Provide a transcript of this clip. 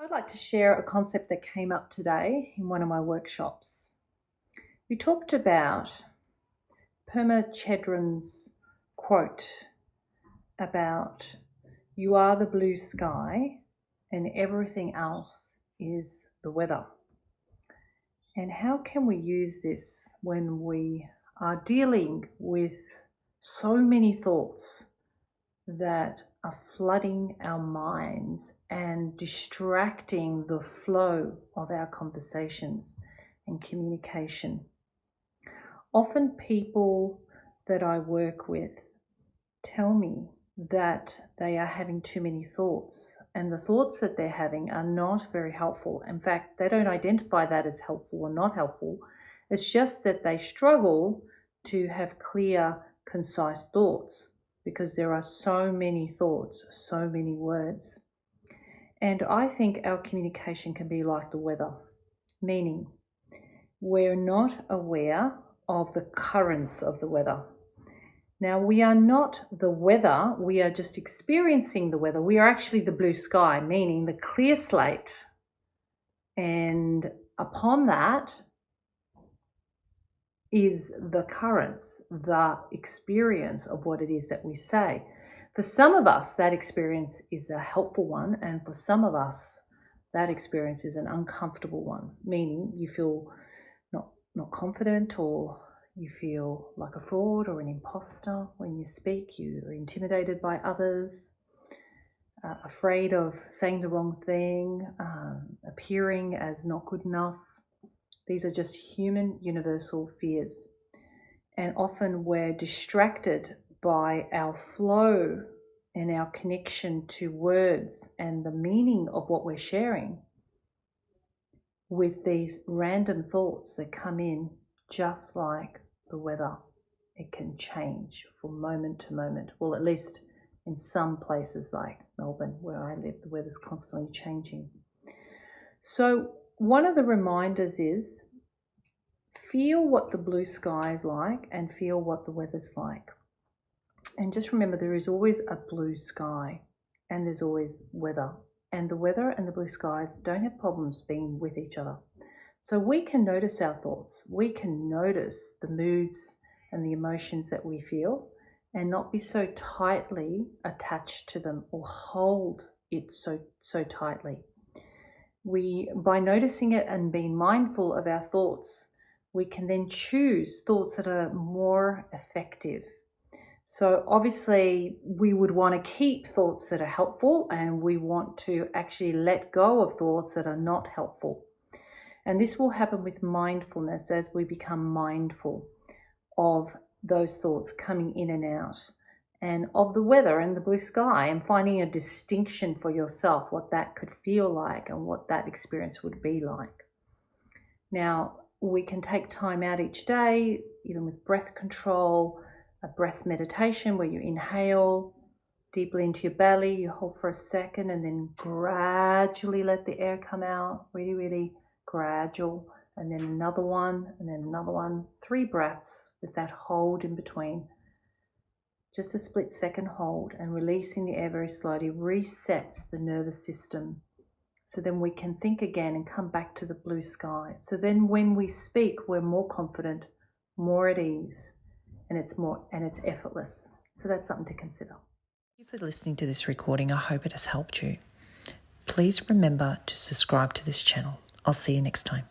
I'd like to share a concept that came up today in one of my workshops. We talked about Perma Chedron's quote about "You are the blue sky and everything else is the weather." And how can we use this when we are dealing with so many thoughts that are flooding our minds and distracting the flow of our conversations and communication? Often people that I work with tell me that they are having too many thoughts, and the thoughts that they're having are not very helpful. In fact, they don't identify that as helpful or not helpful. It's just that they struggle to have clear, concise thoughts because there are so many thoughts, so many words. And I think our communication can be like the weather, meaning we're not aware of the currents of the weather. Now, we are not the weather, we are just experiencing the weather. We are actually the blue sky, meaning the clear slate. And upon that is the currents, the experience of what it is that we say. For some of us, that experience is a helpful one, and for some of us, that experience is an uncomfortable one, meaning you feel not confident, or you feel like a fraud or an imposter when you speak. You're intimidated by others, afraid of saying the wrong thing, appearing as not good enough. These are just human universal fears. And often we're distracted by our flow and our connection to words and the meaning of what we're sharing with these random thoughts that come in, just like the weather. It can change from moment to moment. Well, at least in some places like Melbourne, where I live, the weather's constantly changing. So one of the reminders is feel what the blue sky is like and feel what the weather's like. And just remember, there is always a blue sky and there's always weather. And the weather and the blue skies don't have problems being with each other. So we can notice our thoughts. We can notice the moods and the emotions that we feel and not be so tightly attached to them or hold it so tightly. By noticing it and being mindful of our thoughts, we can then choose thoughts that are more effective. So obviously we would want to keep thoughts that are helpful, and we want to actually let go of thoughts that are not helpful. And this will happen with mindfulness as we become mindful of those thoughts coming in and out, and of the weather and the blue sky, and finding a distinction for yourself, what that could feel like and what that experience would be like. Now, we can take time out each day, even with breath control, a breath meditation where you inhale deeply into your belly, you hold for a second, and then gradually let the air come out, really, really gradual, and then another one, and then another one. 3 breaths with that hold in between. Just a split second hold, and releasing the air very slowly resets the nervous system. So then we can think again and come back to the blue sky. So then when we speak, we're more confident, more at ease, and it's effortless. So that's something to consider. Thank you for listening to this recording. I hope it has helped you. Please remember to subscribe to this channel. I'll see you next time.